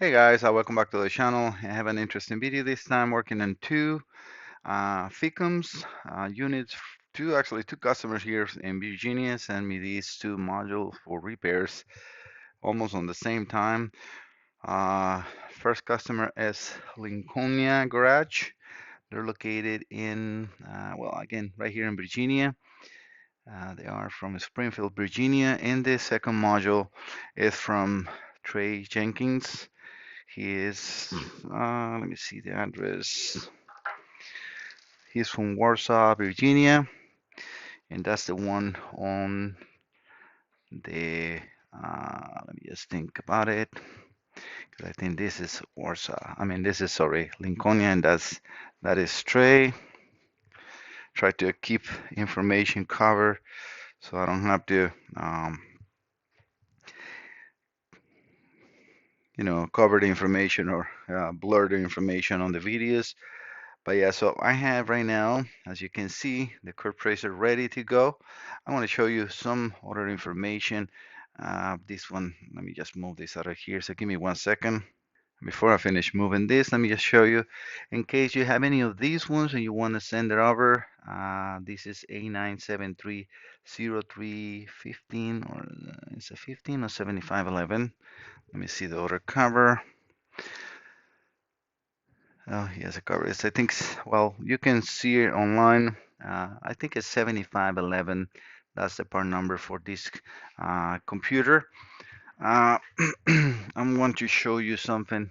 Hey guys, welcome back to the channel. I have an interesting video this time working on two FICMs units. Two customers here in Virginia sent me these two modules for repairs almost on the same time. Uh, First customer is Lincolnia Garage. They're located in, well, again, right here in Virginia. They are from Springfield, Virginia. And the second module is from Trae Jenkins. He is, let me see the address. He's from Warsaw, Virginia, and that's the one on the, let me just think about it, because I think this is Warsaw. I mean, this is, sorry, Lincolnia, and that is Trey. Try to keep information covered so I don't have to, cover the information or blur the information on the videos. But yeah, so I have right now, as you can see, the curve tracer ready to go. I want to show you some other information. This one, let me just move this out of here. So give me 1 second. Before I finish moving this, let me just show you, in case you have any of these ones and you want to send it over. This is A9730315, or it's a 15 or 7511. Let me see the other cover. Oh, he has a cover. I think, well, you can see it online. I think it's 7511. That's the part number for this computer. Uh, I'm going to show you something.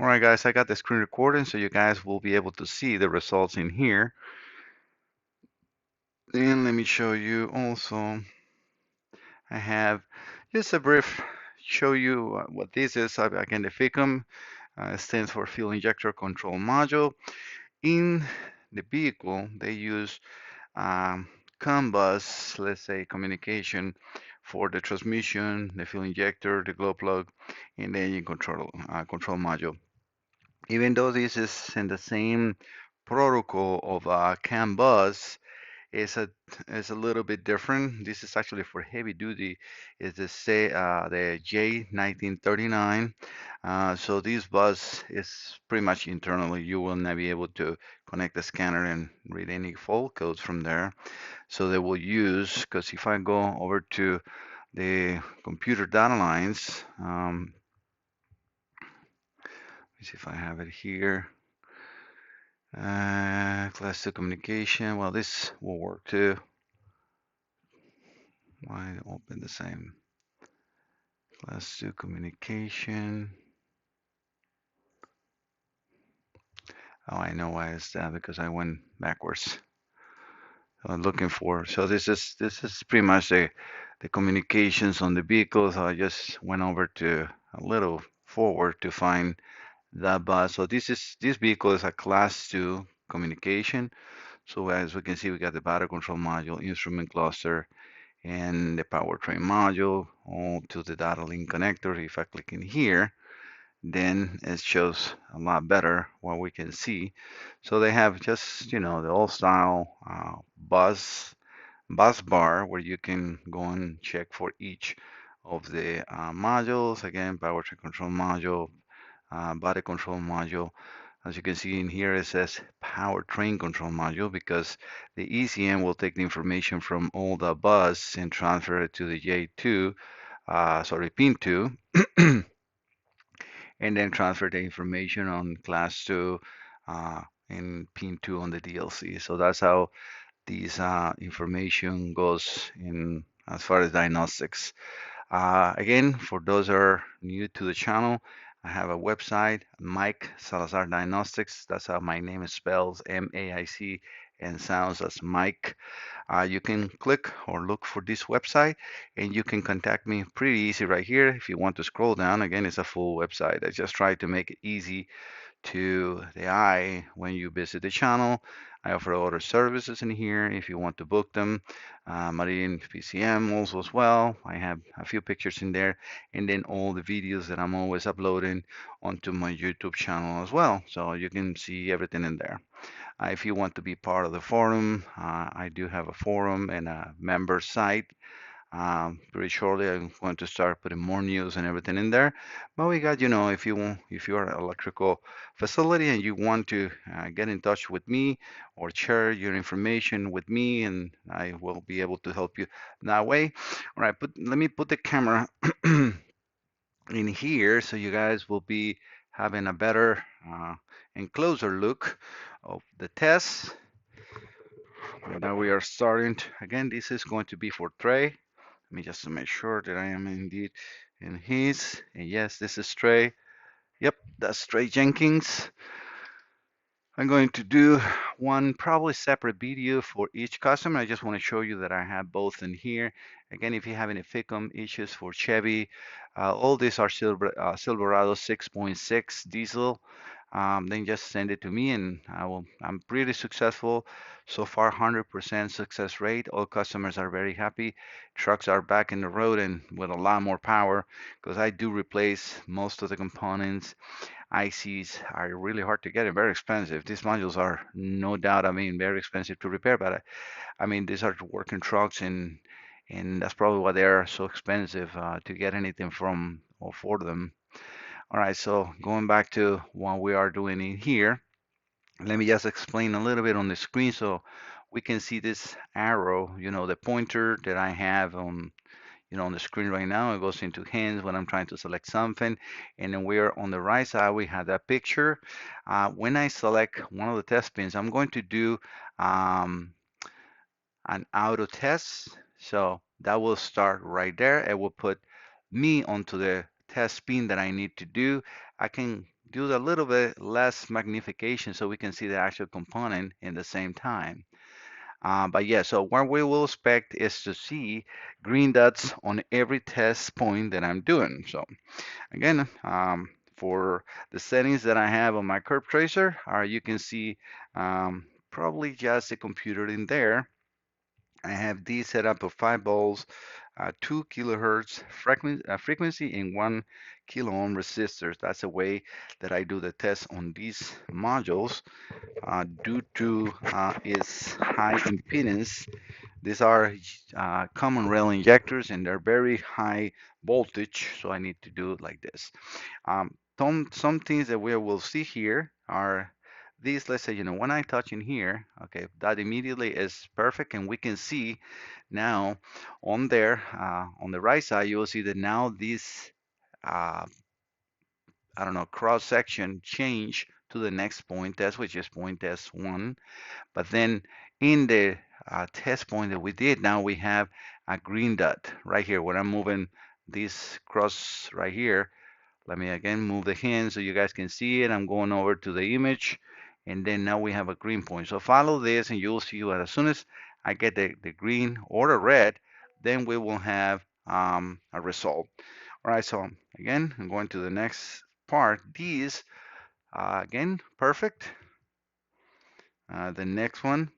All right, guys, I got the screen recording, so you guys will be able to see the results in here. And let me show you also, I have just a brief show you what this is. Again, the FICM stands for Fuel Injector Control Module. In the vehicle, they use CAN bus, let's say communication for the transmission, the fuel injector, the glow plug, and the engine control module. Even though this is in the same protocol of CAN bus, it's a little bit different. This is actually for heavy duty. Is the J1939. So this bus is pretty much internally. You will not be able to connect the scanner and read any fault codes from there. So they will use, because if I go over to the computer data lines, let me see if I have it here. Class 2 communication. Well, this will work too. Why open the same? Class 2 communication. Oh, I know why it's that, because I went backwards. I'm looking for. So this is pretty much the communications on the vehicle. So I just went over to a little forward to find that bus. So this vehicle is a class 2 communication. So as we can see, we got the battery control module, instrument cluster, and the powertrain module, all to the data link connector. If I click in here, then it shows a lot better what we can see. So they have just, the old style bus bar where you can go and check for each of the modules. Again, powertrain control module, body control module. As you can see in here, it says powertrain control module, because the ECM will take the information from all the bus and transfer it to the J2, pin 2, and then transfer the information on class 2 and pin 2 on the DLC. So that's how these information goes in as far as diagnostics. Again, for those that are new to the channel, I have a website, Mike Salazar Diagnostics. That's how my name is spelled, MAIC, and sounds as Mike. You can click or look for this website, and you can contact me pretty easy right here. If you want to scroll down, again, it's a full website. I just try to make it easy to the eye when you visit the channel. I offer other services in here if you want to book them. Marine FICM also as well. I have a few pictures in there, and then all the videos that I'm always uploading onto my YouTube channel as well. So you can see everything in there. If you want to be part of the forum, I do have a forum and a member site. Pretty shortly, I'm going to start putting more news and everything in there. But we got, if you're an electrical facility and you want to get in touch with me or share your information with me, and I will be able to help you that way. All right, let me put the camera in here so you guys will be having a better and closer look of the test. Now we are starting. Again, this is going to be for Trae. Let me just make sure that I am indeed in his. And yes, this is Trae. Yep, that's Trae Jenkins. I'm going to do one probably separate video for each customer. I just want to show you that I have both in here. Again, if you have any FICM issues for Chevy, all these are Silverado 6.6 diesel. Then just send it to me and I'm pretty successful. So far, 100% success rate. All customers are very happy. Trucks are back in the road and with a lot more power because I do replace most of the components. ICs are really hard to get and very expensive. These modules are no doubt, I mean, very expensive to repair, but I mean, these are working trucks and that's probably why they are so expensive to get anything from or for them. All right, so going back to what we are doing in here, let me just explain a little bit on the screen so we can see this arrow, the pointer that I have on the screen right now. It goes into hands when I'm trying to select something. And then we're on the right side, we have that picture. When I select one of the test pins, I'm going to do um, an auto test. So that will start right there. It will put me onto the test pin that I need to do. I can do a little bit less magnification so we can see the actual component in the same time. But yeah, so what we will expect is to see green dots on every test point that I'm doing. So again, for the settings that I have on my curve tracer, you can see probably just the computer in there. I have these set up of 5 volts, 2 kilohertz frequency, and 1 kilo ohm resistors. That's the way that I do the test on these modules due to its high impedance. These are common rail injectors and they're very high voltage, so I need to do it like this. Some things that we will see here are these. Let's say, when I touch in here, okay, that immediately is perfect, and we can see now on there, on the right side, you will see that now this, uh, I don't know, cross section change to the next point test, which is point test one. But then in the test point that we did, now we have a green dot right here. When I'm moving this cross right here, let me again move the hand so you guys can see it. I'm going over to the image, and then now we have a green point. So follow this, and you'll see what as soon as I get the green or the red, then we will have a result. All right, so again, I'm going to the next part. These, again, perfect. The next one,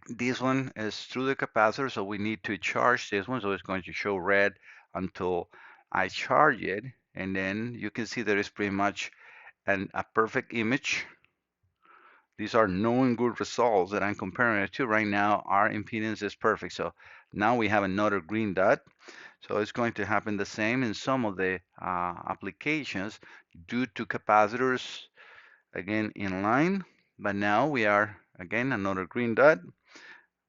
this one is through the capacitor, so we need to charge this one. So it's going to show red until I charge it. And then you can see there is pretty much a perfect image. These are known good results that I'm comparing it to. Right now, our impedance is perfect. So now we have another green dot. So it's going to happen the same in some of the applications due to capacitors, again, in line. But now we are, again, another green dot.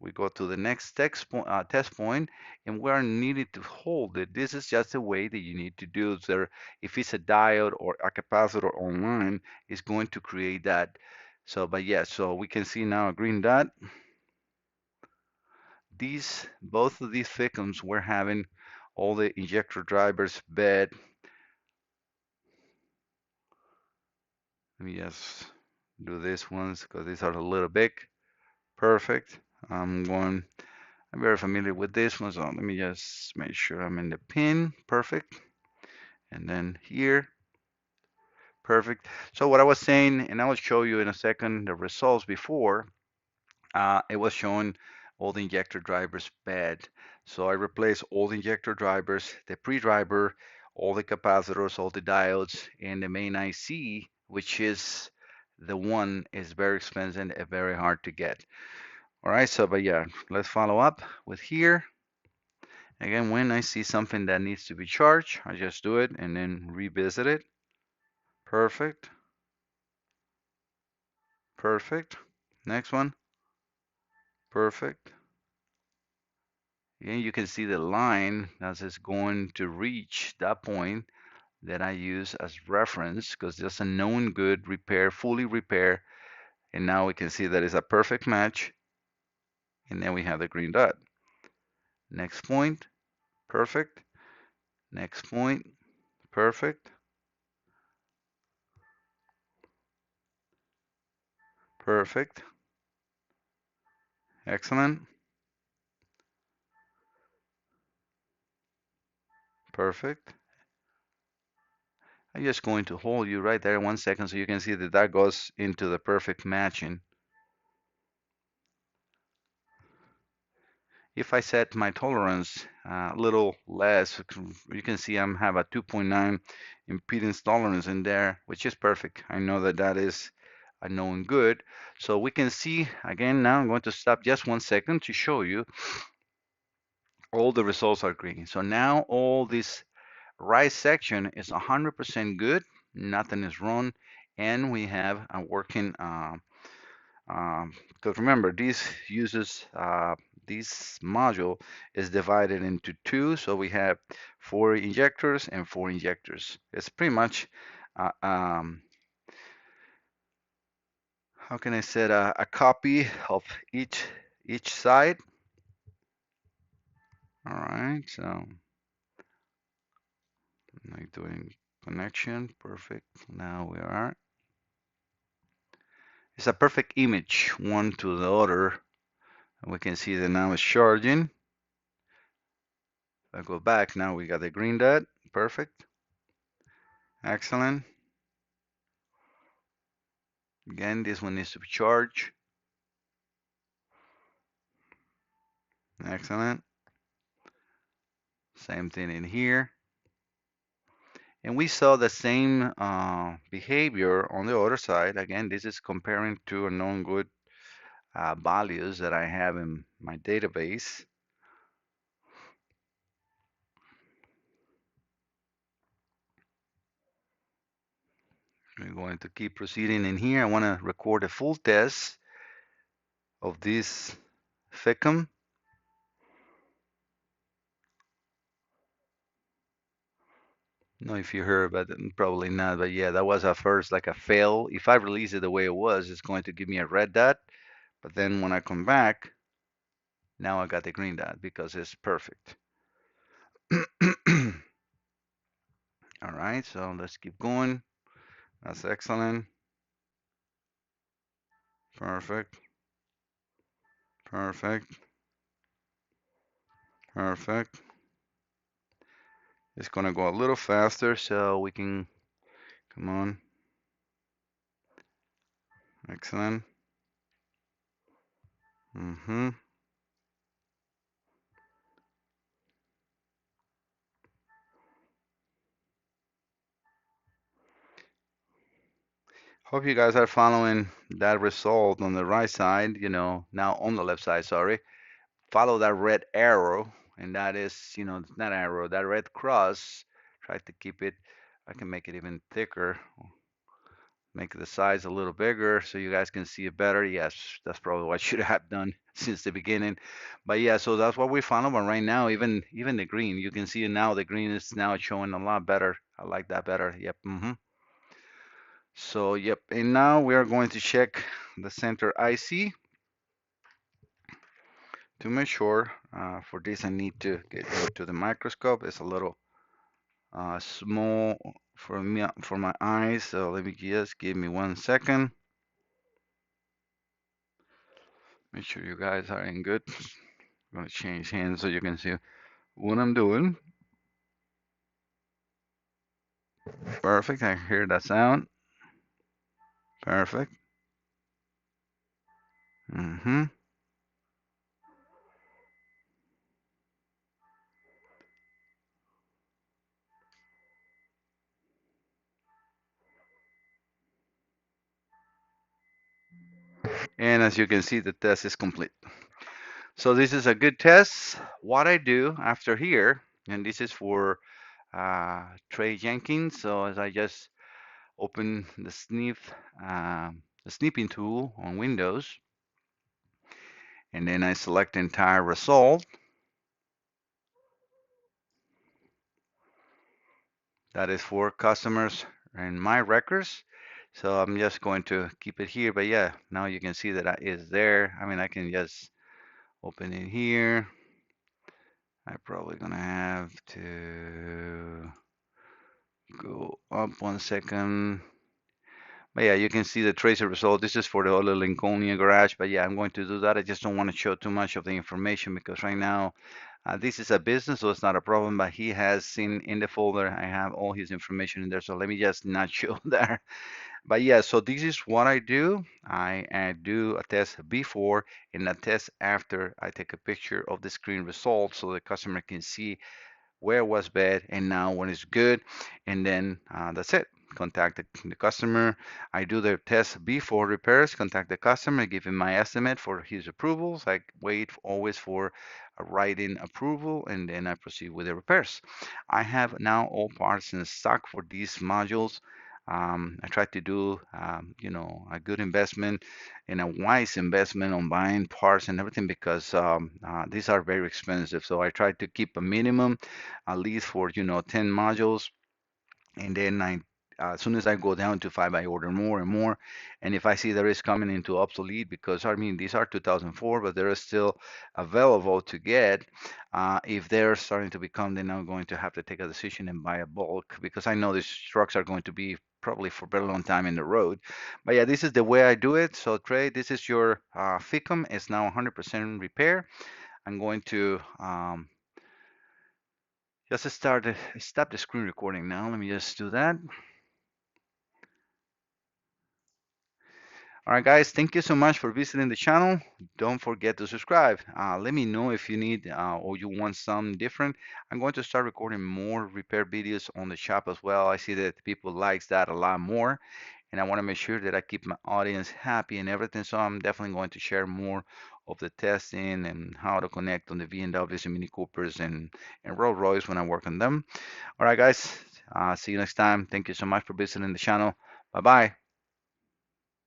We go to the next test point, and we are needed to hold it. This is just a way that you need to do it. So if it's a diode or a capacitor online, it's going to create that. So, but yeah, so we can see now a green dot. Both of these FICMs, we're having all the injector drivers bed. Let me just do this ones because these are a little big. Perfect. I'm very familiar with this one, so let me just make sure I'm in the pin. Perfect. And then here, perfect. So what I was saying, and I will show you in a second the results before, it was showing all the injector drivers bad. So I replaced all the injector drivers, the pre-driver, all the capacitors, all the diodes, and the main IC, which is the one is very expensive and very hard to get. All right, so but yeah, let's follow up with here. Again, when I see something that needs to be charged, I just do it and then revisit it. Perfect. Perfect. Next one. Perfect. Again, you can see the line as it's going to reach that point that I use as reference because there's a known good repair, fully repair, and now we can see that it's a perfect match, and then we have the green dot. Next point, perfect. Next point, perfect. Perfect. Excellent. Perfect. I'm just going to hold you right there 1 second so you can see that that goes into the perfect matching. If I set my tolerance a little less, you can see I have a 2.9 impedance tolerance in there, which is perfect. I know that that is a known good. So we can see again now. I'm going to stop just 1 second to show you all the results are green. So now all this right section is 100% good. Nothing is wrong, and we have a working because remember, this module is divided into two, so we have 4 injectors and 4 injectors. It's pretty much, uh, um, how can I say, a copy of each side. All right, so like doing connection, perfect. Now we are. It's a perfect image, one to the other. We can see that now it's charging. If I go back, now we got the green dot. Perfect. Excellent. Again, this one needs to be charged. Excellent. Same thing in here. And we saw the same behavior on the other side. Again, this is comparing to a known good values that I have in my database. We're going to keep proceeding in here. I want to record a full test of this FICM. I don't know if you heard, but probably not. But yeah, that was at first like a fail. If I release it the way it was, it's going to give me a red dot. But then when I come back, now I got the green dot because it's perfect. All right, so let's keep going. That's excellent. Perfect. Perfect. Perfect. It's gonna go a little faster so we can, come on. Excellent. Mm-hmm. Hope you guys are following that result on the right side, now on the left side, sorry. Follow that red arrow, and that is, not arrow, that red cross. Try to keep it, I can make it even thicker, make the size a little bigger so you guys can see it better. Yes, that's probably what I should have done since the beginning. But yeah, so that's what we found. But right now, even the green, you can see now the green is now showing a lot better. I like that better. Yep. So yep, and now we are going to check the center IC to make sure. For this, I need to get into the microscope. It's a little small for me for my eyes. So let me just give me 1 second. Make sure you guys are in good. I'm gonna change hands so you can see what I'm doing. Perfect. I hear that sound. Perfect. Mm-hmm. And as you can see, the test is complete. So this is a good test. What I do after here, and this is for Trae Jenkins. So as I just open the snipping tool on Windows, and then I select entire result. That is for customers and my records. So I'm just going to keep it here. But yeah, now you can see that it is there. I mean, I can just open it here. I'm probably gonna have to go up 1 second. But yeah, you can see the tracer result. This is for the other Lincolnia garage. But yeah, I'm going to do that. I just don't want to show too much of the information because right now this is a business, so it's not a problem. But he has seen in the folder, I have all his information in there. So let me just not show that. But yeah, so this is what I do. I do a test before and a test after I take a picture of the screen result so the customer can see where was bad and now when it's good, and then that's it. Contact the customer. I do the test before repairs. Contact the customer, give him my estimate for his approvals. I wait always for a write-in approval, and then I proceed with the repairs. I have now all parts in stock for these modules. I try to do, a good investment and a wise investment on buying parts and everything because these are very expensive. So I try to keep a minimum at least for 10 modules, and then as soon as I go down to five, I order more and more. And if I see there is coming into obsolete, because I mean these are 2004 but they're still available to get, if they're starting to become, then I'm going to have to take a decision and buy a bulk because I know these trucks are going to be probably for a very long time in the road. But yeah, this is the way I do it. So Trey, this is your FICM. It's now 100% repair. I'm going to just stop the screen recording now. Let me just do that. All right, guys, thank you so much for visiting the channel. Don't forget to subscribe. Let me know if you need or you want something different. I'm going to start recording more repair videos on the shop as well. I see that people likes that a lot more, and I want to make sure that I keep my audience happy and everything. So I'm definitely going to share more of the testing and how to connect on the BMWs and Mini Coopers and Rolls Royce when I work on them. All right, guys, see you next time. Thank you so much for visiting the channel. Bye bye.